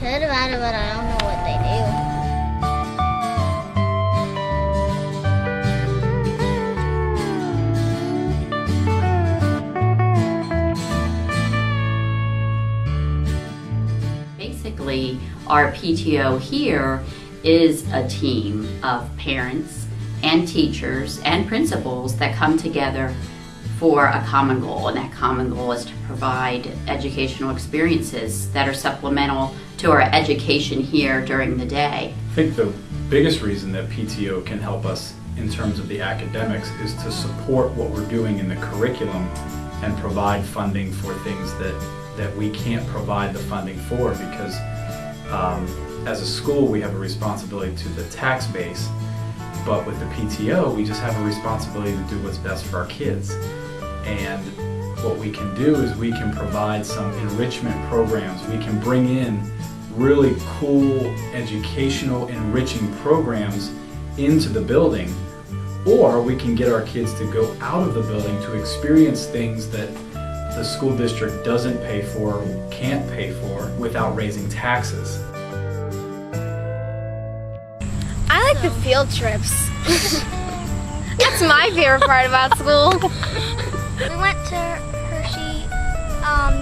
heard about it, but I don't know what they do. Basically, our PTO here is a team of parents and teachers and principals that come together for a common goal, and that common goal is to provide educational experiences that are supplemental to our education here during the day. I think the biggest reason that PTO can help us in terms of the academics is to support what we're doing in the curriculum and provide funding for things that we can't provide the funding for, because as a school we have a responsibility to the tax base, but with the PTO we just have a responsibility to do what's best for our kids. And what we can do is we can provide some enrichment programs. We can bring in really cool educational enriching programs into the building, or we can get our kids to go out of the building to experience things that the school district doesn't pay for, can't pay for, without raising taxes. I like the field trips. That's my favorite part about school. We went to Hershey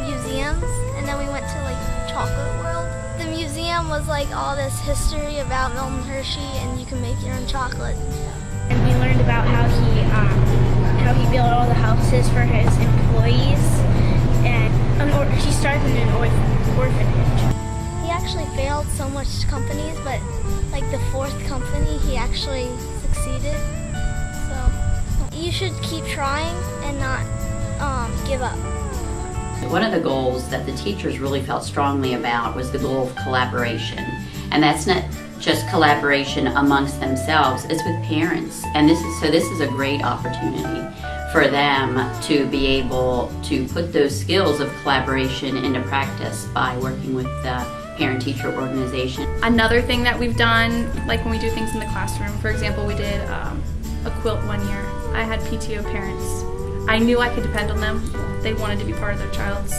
museums, and then we went to like Chocolate World. The museum was like all this history about Milton Hershey, and you can make your own chocolate and stuff. And we learned about how he built all the houses for his employees, and he started in an orphanage. He actually failed so much companies, but like the 4th company, he actually succeeded. So you should keep trying and not give up. One of the goals that the teachers really felt strongly about was the goal of collaboration. And that's not just collaboration amongst themselves, it's with parents. And this is a great opportunity for them to be able to put those skills of collaboration into practice by working with the parent-teacher organization. Another thing that we've done, like when we do things in the classroom, for example, we did a quilt one year. I had PTO parents. I knew I could depend on them. They wanted to be part of their child's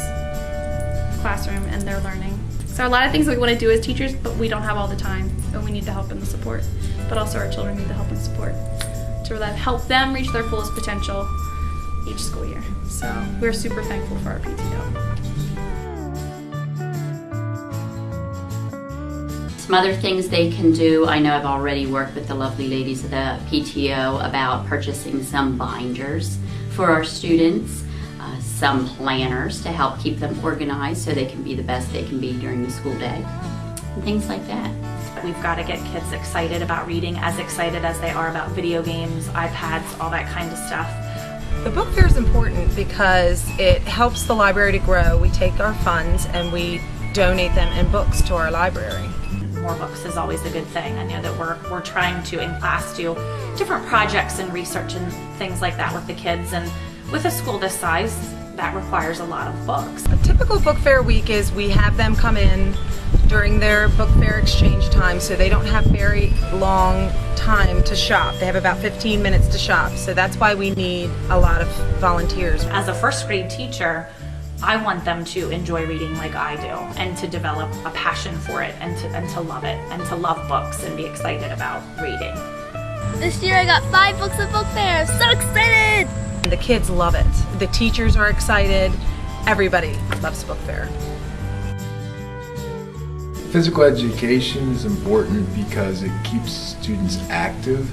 classroom and their learning. So a lot of things we want to do as teachers, but we don't have all the time, and we need the help and the support. But also our children need the help and support to help them reach their fullest potential each school year. So we're super thankful for our PTO. Some other things they can do, I know I've already worked with the lovely ladies of the PTO about purchasing some binders for our students, some planners to help keep them organized so they can be the best they can be during the school day, and things like that. We've got to get kids excited about reading, as excited as they are about video games, iPads, all that kind of stuff. The book fair is important because it helps the library to grow. We take our funds and we donate them in books to our library. More books is always a good thing. I know that we're trying to, in class, do different projects and research and things like that with the kids, and with a school this size, that requires a lot of books. A typical book fair week is we have them come in during their book fair exchange time, so they don't have very long time to shop. They have about 15 minutes to shop, so that's why we need a lot of volunteers. As a first grade teacher, I want them to enjoy reading like I do, and to develop a passion for it, and to love it, and to love books and be excited about reading. This year I got 5 books at book fair. I'm so excited! The kids love it. The teachers are excited. Everybody loves book fair. Physical education is important because it keeps students active.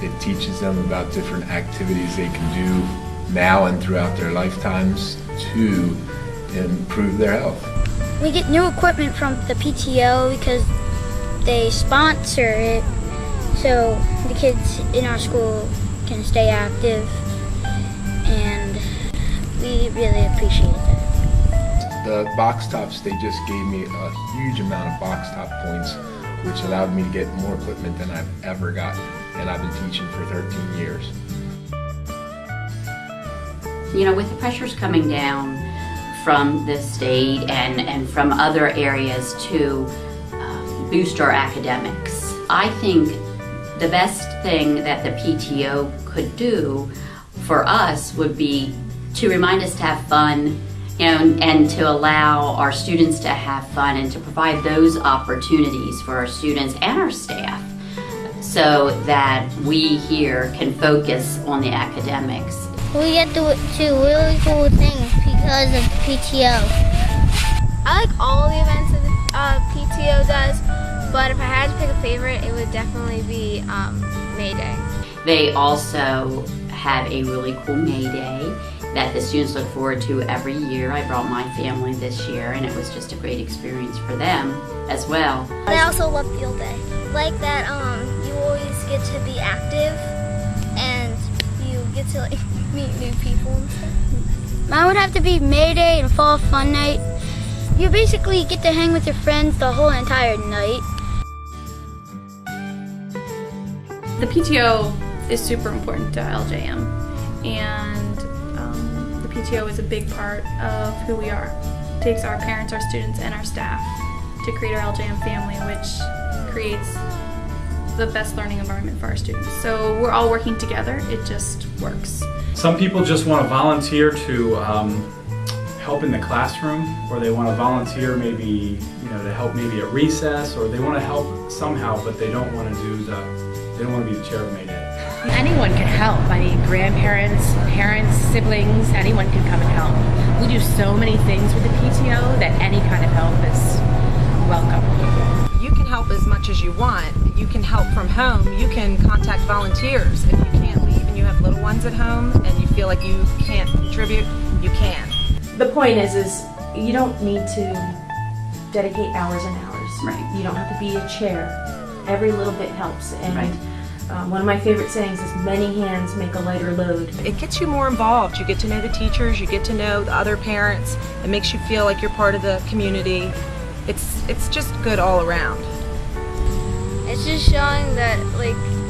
It teaches them about different activities they can do now and throughout their lifetimes to improve their health. We get new equipment from the PTO because they sponsor it, so the kids in our school can stay active, and we really appreciate that. The box tops, they just gave me a huge amount of box top points, which allowed me to get more equipment than I've ever gotten, and I've been teaching for 13 years. You know, with the pressures coming down from the state and from other areas to boost our academics, I think the best thing that the PTO could do for us would be to remind us to have fun and to allow our students to have fun and to provide those opportunities for our students and our staff so that we here can focus on the academics. We get to do really cool things because of PTO. I like all the events that the PTO does, but if I had to pick a favorite, it would definitely be May Day. They also have a really cool May Day that the students look forward to every year. I brought my family this year, and it was just a great experience for them as well. I also love Field Day. Like that you always get to be active and you get to meet new people and stuff. Mine would have to be May Day and Fall Fun Night. You basically get to hang with your friends the whole entire night. The PTO is super important to LJM, and the PTO is a big part of who we are. It takes our parents, our students, and our staff to create our LJM family, which creates the best learning environment for our students. So we're all working together, it just works. Some people just want to volunteer to help in the classroom, or they want to volunteer maybe, to help maybe at recess, or they want to help somehow, but they don't want to they don't want to be the chair of May Day. Anyone can help. I mean, grandparents, parents, siblings, anyone can come and help. We do so many things with the PTO that any kind of help is welcome. You can help as much as you want. You can help from home. You can contact volunteers. If you can't leave and you have little ones at home and you feel like you can't contribute, you can. The point is you don't need to dedicate hours and hours. Right. You don't have to be a chair. Every little bit helps. And Right. One of my favorite sayings is many hands make a lighter load. It gets you more involved. You get to know the teachers, you get to know the other parents. It makes you feel like you're part of the community. It's just good all around. It's just showing that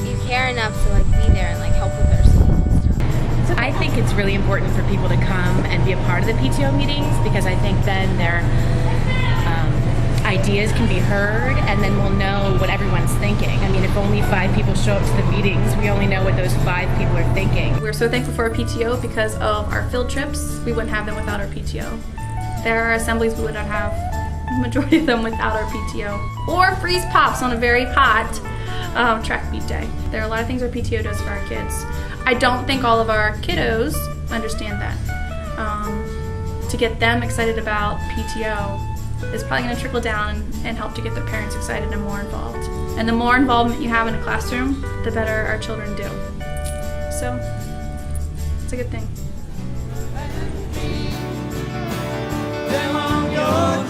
you care enough to be there and help with their school and stuff. I think it's really important for people to come and be a part of the PTO meetings because I think then their ideas can be heard and then we'll know what everyone's thinking. I mean, if only 5 people show up to the meetings, we only know what those 5 people are thinking. We're so thankful for our PTO because of our field trips. We wouldn't have them without our PTO. There are assemblies we would not have, the majority of them, without our PTO. Or freeze pops on a very hot track meet day. There are a lot of things our PTO does for our kids. I don't think all of our kiddos understand that. To get them excited about PTO is probably going to trickle down and help to get their parents excited and more involved. And the more involvement you have in a classroom, the better our children do. So, it's a good thing. Them on your